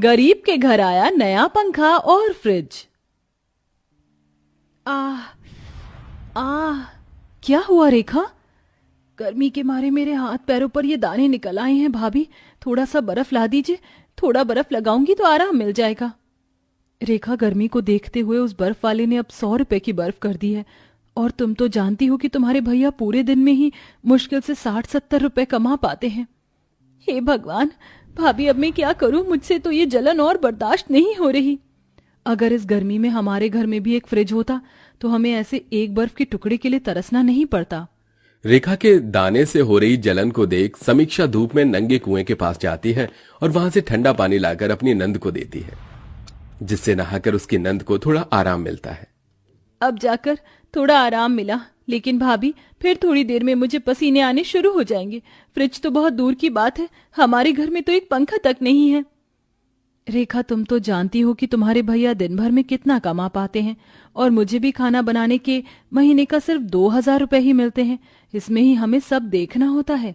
गरीब के घर आया नया पंखा और फ्रिज। आह आह, क्या हुआ रेखा? गर्मी के मारे मेरे हाथ पैरों पर ये दाने निकल आए हैं। भाभी, थोड़ा सा बर्फ ला दीजिए। थोड़ा बर्फ लगाऊंगी तो आराम मिल जाएगा। रेखा, गर्मी को देखते हुए उस बर्फ वाले ने अब 100 रुपए की बर्फ कर दी है। और तुम तो जानती हो कि तुम्हारे भैया पूरे दिन में ही मुश्किल से 60-70 रुपए कमा पाते हैं। हे भगवान, भाभी अब मैं क्या करूं? मुझसे तो ये जलन और बर्दाश्त नहीं हो रही। अगर इस गर्मी में हमारे घर में भी एक फ्रिज होता तो हमें ऐसे एक बर्फ के टुकड़े के लिए तरसना नहीं पड़ता। रेखा के दाने से हो रही जलन को देख समीक्षा धूप में नंगे कुएं के पास जाती है और वहां से ठंडा पानी लाकर अपनी नंद को देती है, जिससे नहाकर उसकी नंद को थोड़ा आराम मिलता है। अब जाकर थोड़ा आराम मिला, लेकिन भाभी फिर थोड़ी देर में मुझे पसीने आने शुरू हो जाएंगे। फ्रिज तो बहुत दूर की बात है, हमारे घर में तो एक पंखा तक नहीं है। रेखा, तुम तो जानती हो कि तुम्हारे भैया दिन भर में कितना कमा पाते हैं और मुझे भी खाना बनाने के महीने का सिर्फ 2000 रुपए ही मिलते हैं। इसमें ही हमें सब देखना होता है।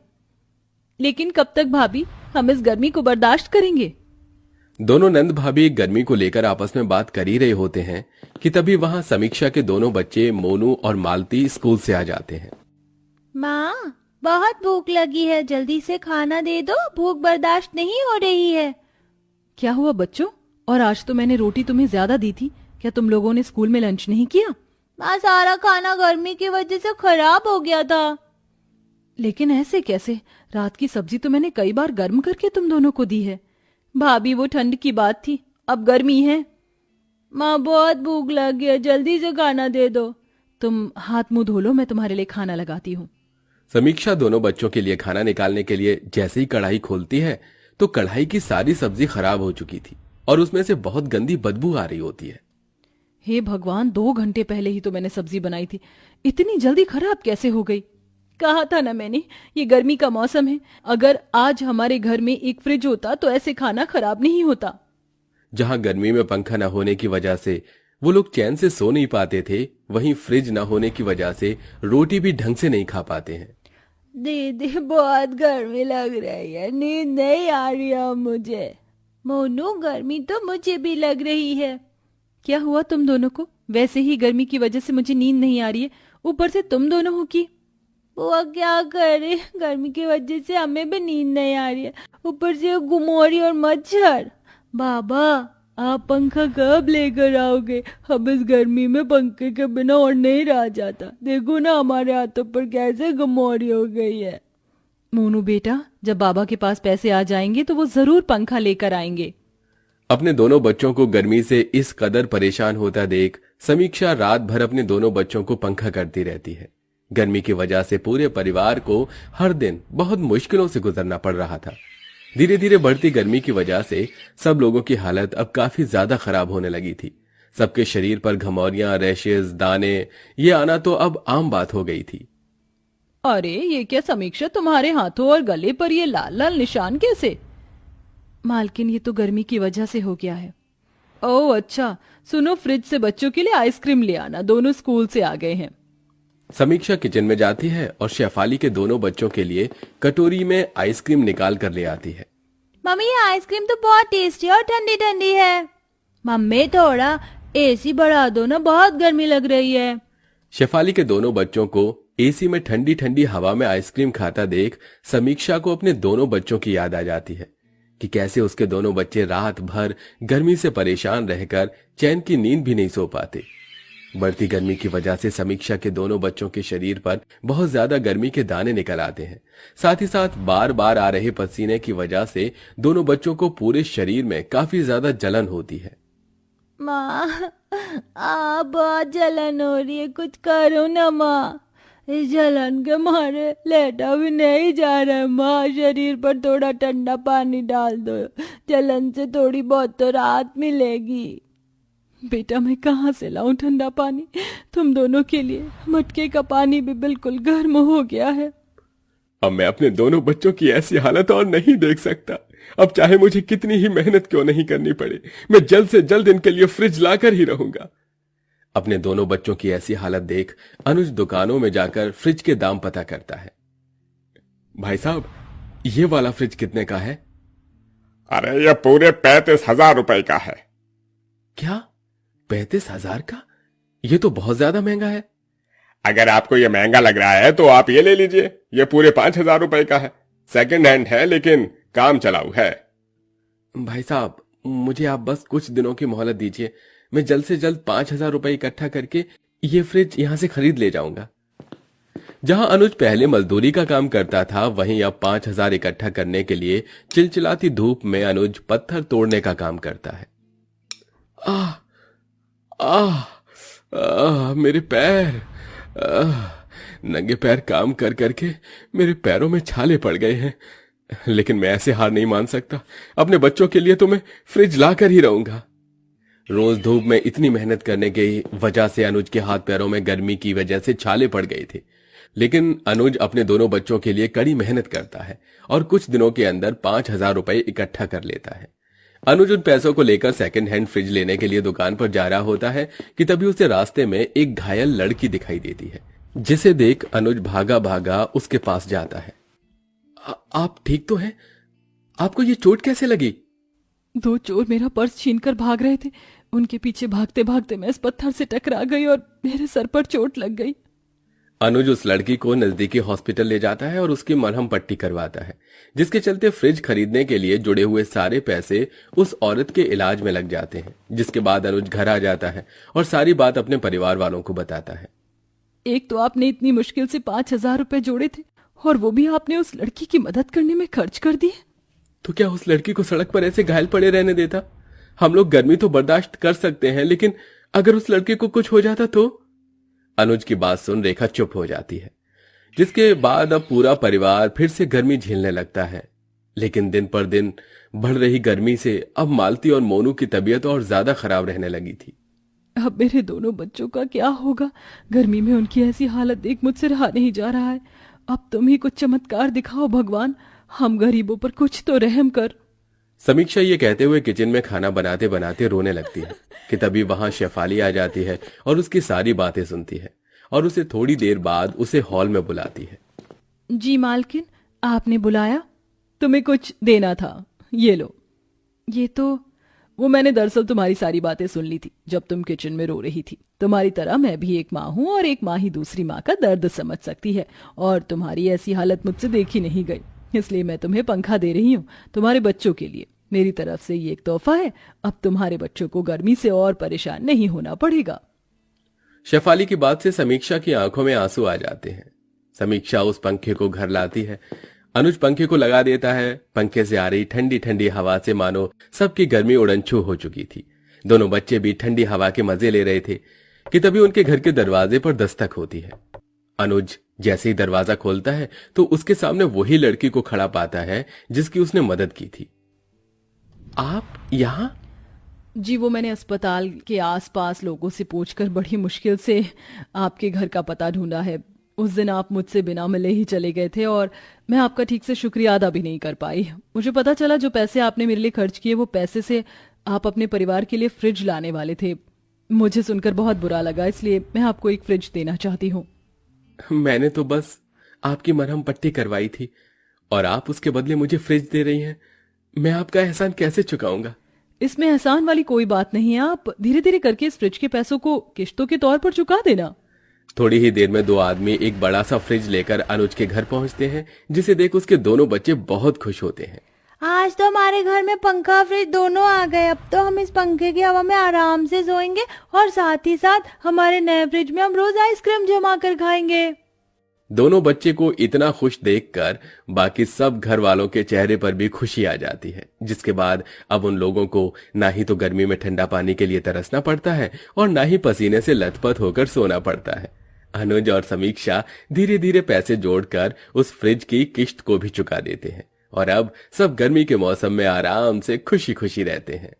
लेकिन कब तक भाभी हम इस गर्मी को बर्दाश्त करेंगे? दोनों नंद भाभी गर्मी को लेकर आपस में बात कर ही रहे होते हैं कि तभी वहां समीक्षा के दोनों बच्चे मोनू और मालती स्कूल से आ जाते हैं। माँ, बहुत भूख लगी है, जल्दी से खाना दे दो, भूख बर्दाश्त नहीं हो रही है। क्या हुआ बच्चों? और आज तो मैंने रोटी तुम्हें ज्यादा दी थी। क्या तुम लोगों ने स्कूल में लंच नहीं किया? माँ, सारा खाना गर्मी की वजह से खराब हो गया था। लेकिन ऐसे कैसे? रात की सब्जी तो मैंने कई बार गर्म करके तुम दोनों को दी है। भाभी, वो ठंड की बात थी, अब गर्मी है। माँ, बहुत भूख लगी है, जल्दी से खाना दे दो। तुम हाथ मुंह धो लो, मैं तुम्हारे लिए खाना लगाती हूँ। समीक्षा दोनों बच्चों के लिए खाना निकालने के लिए जैसे ही कढ़ाई खोलती है तो कढ़ाई की सारी सब्जी खराब हो चुकी थी और उसमें से बहुत गंदी बदबू आ रही होती है। हे भगवान, 2 घंटे पहले ही तो मैंने सब्जी बनाई थी, इतनी जल्दी खराब कैसे हो गई? कहा था ना मैंने, ये गर्मी का मौसम है। अगर आज हमारे घर में एक फ्रिज होता तो ऐसे खाना खराब नहीं होता। जहां गर्मी में पंखा न होने की वजह से वो लोग चैन से सो नहीं पाते थे, वहीं फ्रिज न होने की वजह से रोटी भी ढंग से नहीं खा पाते हैं। दीदी, बहुत गर्मी लग रही है, नींद नहीं आ रही है मुझे। मोनू, गर्मी तो मुझे भी लग रही है। क्या हुआ तुम दोनों को? वैसे ही गर्मी की वजह से मुझे नींद नहीं आ रही है, ऊपर से तुम दोनों हो की। वो क्या करे, गर्मी की वजह से हमें भी नींद नहीं आ रही है, ऊपर से गुमोरी और मच्छर। बाबा, आप पंखा कब लेकर आओगे? हम इस गर्मी में पंखे के बिना और नहीं रह जाता। देखो ना, हमारे हाथों पर कैसे गुमोरी हो गई है। मोनू बेटा, जब बाबा के पास पैसे आ जाएंगे तो वो जरूर पंखा लेकर आएंगे। अपने दोनों बच्चों को गर्मी से इस कदर परेशान होता देख समीक्षा रात भर अपने दोनों बच्चों को पंखा करती रहती है। गर्मी की वजह से पूरे परिवार को हर दिन बहुत मुश्किलों से गुजरना पड़ रहा था। धीरे धीरे बढ़ती गर्मी की वजह से सब लोगों की हालत अब काफी ज्यादा खराब होने लगी थी। सबके शरीर पर घमौरियां, रैशेज, दाने ये आना तो अब आम बात हो गई थी। अरे ये क्या समीक्षा, तुम्हारे हाथों और गले पर ये लाल लाल निशान कैसे? मालकिन, ये तो गर्मी की वजह से हो गया है। ओह अच्छा, सुनो, फ्रिज से बच्चों के लिए आइसक्रीम ले आना, दोनों स्कूल से आ गए हैं। समीक्षा किचन में जाती है और शेफाली के दोनों बच्चों के लिए कटोरी में आइसक्रीम निकाल कर ले आती है। मम्मी, ये आइसक्रीम तो बहुत टेस्टी और ठंडी ठंडी है। मम्मी, थोड़ा एसी बढ़ा दो ना, बहुत गर्मी लग रही है। शेफाली के दोनों बच्चों को एसी में ठंडी ठंडी हवा में आइसक्रीम खाता देख समीक्षा को अपने दोनों बच्चों की याद आ जाती है कि कैसे उसके दोनों बच्चे रात भर गर्मी से परेशान रहकर चैन की नींद भी नहीं सो पाते। बढ़ती गर्मी की वजह से समीक्षा के दोनों बच्चों के शरीर पर बहुत ज्यादा गर्मी के दाने निकल आते हैं। साथ ही साथ बार बार आ रहे पसीने की वजह से दोनों बच्चों को पूरे शरीर में काफी ज्यादा जलन होती है। माँ, बहुत जलन हो रही है, कुछ करो ना माँ। इस जलन के मारे लेटा भी नहीं जा रहा है। माँ, शरीर पर थोड़ा ठंडा पानी डाल दो, जलन से थोड़ी बहुत तो राहत मिलेगी। बेटा, मैं कहाँ से लाऊं ठंडा पानी तुम दोनों के लिए? मटके का पानी भी बिल्कुल गर्म हो गया है। अब मैं अपने दोनों बच्चों की ऐसी हालत और नहीं देख सकता। अब चाहे मुझे कितनी ही मेहनत क्यों नहीं करनी पड़े, मैं जल्द से जल्द इनके लिए फ्रिज लाकर ही रहूंगा। अपने दोनों बच्चों की ऐसी हालत देख अनुज दुकानों में जाकर फ्रिज के दाम पता करता है। भाई साहब, ये वाला फ्रिज कितने का है? अरे ये पूरे 35,000 रुपए का है। क्या 35,000 का? ये तो बहुत ज्यादा महंगा है। अगर आपको ये महंगा लग रहा है तो आप ये ले लीजिए, ये पूरे 5,000 रुपए का है। सेकंड हैंड है लेकिन काम चलाऊ है। भाई साहब, मुझे आप बस कुछ दिनों की मोहलत दीजिए। मैं जल्द से जल्द 5,000 रुपए इकट्ठा करके ये फ्रिज यहां से खरीद ले जाऊंगा। जहां अनुज पहले मजदूरी का काम करता था, वहीं अब 5,000 इकट्ठा करने के लिए चिलचिलाती धूप में अनुज पत्थर तोड़ने का काम करता है। आह आह मेरे पैर। नंगे पैर काम कर करके मेरे पैरों में छाले पड़ गए हैं, लेकिन मैं ऐसे हार नहीं मान सकता। अपने बच्चों के लिए तो मैं फ्रिज ला कर ही रहूंगा। रोज धूप में इतनी मेहनत करने की वजह से अनुज के हाथ पैरों में गर्मी की वजह से छाले पड़ गए थे, लेकिन अनुज अपने दोनों बच्चों के लिए कड़ी मेहनत करता है और कुछ दिनों के अंदर 5,000 रुपए इकट्ठा कर लेता है। अनुज उन पैसों को लेकर सेकंड हैंड फ्रिज लेने के लिए दुकान पर जा रहा होता है कि तभी उसे रास्ते में एक घायल लड़की दिखाई देती है, जिसे देख अनुज भागा भागा उसके पास जाता है। आप ठीक तो हैं? आपको ये चोट कैसे लगी? 2 चोर मेरा पर्स छीनकर भाग रहे थे। उनके पीछे भागते भागते मैं इस पत्थर से टकरा गई और मेरे सर पर चोट लग गई। अनुज उस लड़की को नजदीकी हॉस्पिटल ले जाता है और उसकी मरहम पट्टी करवाता है, जिसके चलते फ्रिज खरीदने के लिए जुड़े हुए सारे पैसे उस औरत के इलाज में लग जाते हैं। जिसके बाद अनुज घर आ जाता है और सारी बात अपने परिवार वालों को बताता है। एक तो आपने इतनी मुश्किल से 5,000 रुपए जोड़े थे और वो भी आपने उस लड़की की मदद करने में खर्च कर दिए। तो क्या उस लड़की को सड़क पर ऐसे घायल पड़े रहने देता? हम लोग गर्मी तो बर्दाश्त कर सकते हैं, लेकिन अगर उस लड़के को कुछ हो जाता तो? अनुज की बात सुन रेखा चुप हो जाती है, जिसके बाद अब पूरा परिवार फिर से गर्मी झेलने लगता है। लेकिन दिन पर दिन बढ़ रही गर्मी से अब मालती और मोनू की तबीयत और ज्यादा खराब रहने लगी थी। अब मेरे दोनों बच्चों का क्या होगा? गर्मी में उनकी ऐसी हालत देख मुझसे रहा नहीं जा रहा है। अब तुम ही कुछ चमत्कार दिखाओ भगवान, हम गरीबों पर कुछ तो रहम कर। समीक्षा ये कहते हुए किचन में खाना बनाते बनाते रोने लगती है कि तभी वहां शेफाली आ जाती है और उसकी सारी बातें सुनती है और उसे थोड़ी देर बाद उसे हॉल में बुलाती है। जी मालकिन, आपने बुलाया? तुम्हें कुछ देना था, ये लो। ये तो वो मैंने दरअसल तुम्हारी सारी बातें सुन ली थी जब तुम किचन में रो रही थी। तुम्हारी तरह मैं भी एक माँ हूँ और एक माँ ही दूसरी माँ का दर्द समझ सकती है, और तुम्हारी ऐसी हालत मुझसे देखी नहीं गई, इसलिए मैं तुम्हें पंखा दे रही हूँ तुम्हारे बच्चों के लिए। मेरी तरफ से ये एक तोहफा है। अब तुम्हारे बच्चों को गर्मी से और परेशान नहीं होना पड़ेगा। शेफाली की बात से समीक्षा की आंखों में आंसू आ जाते हैं। समीक्षा उस पंखे को घर लाती है। अनुज पंखे को लगा देता है। पंखे से आ रही ठंडी ठंडी हवा से मानो सबकी गर्मी उड़नछू हो चुकी थी। दोनों बच्चे भी ठंडी हवा के मजे ले रहे थे कि तभी उनके घर के दरवाजे पर दस्तक होती है। अनुज जैसे ही दरवाजा खोलता है तो उसके सामने वही लड़की को खड़ा पाता है जिसकी उसने मदद की थी। आप यहाँ? जी, वो मैंने अस्पताल के आसपास लोगों से पूछकर बड़ी मुश्किल से आपके घर का पता ढूंढा है। उस दिन आप मुझसे बिना मिले ही चले गए थे और मैं आपका ठीक से शुक्रिया अदा भी नहीं कर पाई। मुझे पता चला जो पैसे आपने मेरे लिए खर्च किए वो पैसे से आप अपने परिवार के लिए फ्रिज लाने वाले थे। मुझे सुनकर बहुत बुरा लगा, इसलिए मैं आपको एक फ्रिज देना चाहती हूँ। मैंने तो बस आपकी मरहम पट्टी करवाई थी और आप उसके बदले मुझे फ्रिज दे रही हैं। मैं आपका एहसान कैसे चुकाऊंगा? इसमें एहसान वाली कोई बात नहीं है। आप धीरे धीरे करके इस फ्रिज के पैसों को किश्तों के तौर पर चुका देना। थोड़ी ही देर में दो आदमी एक बड़ा सा फ्रिज लेकर अनुज के घर पहुंचते हैं, जिसे देख उसके दोनों बच्चे बहुत खुश होते हैं। आज तो हमारे घर में पंखा फ्रिज दोनों आ गए। अब तो हम इस पंखे की हवा में आराम से सोएंगे और साथ ही साथ हमारे नए फ्रिज में हम रोज आइसक्रीम जमा कर खाएंगे। दोनों बच्चे को इतना खुश देखकर बाकी सब घर वालों के चेहरे पर भी खुशी आ जाती है, जिसके बाद अब उन लोगों को ना ही तो गर्मी में ठंडा पानी के लिए तरसना पड़ता है और ना ही पसीने से लथपथ होकर सोना पड़ता है। अनुज और समीक्षा धीरे धीरे पैसे जोड़कर उस फ्रिज की किश्त को भी चुका देते हैं और अब सब गर्मी के मौसम में आराम से खुशी खुशी रहते हैं।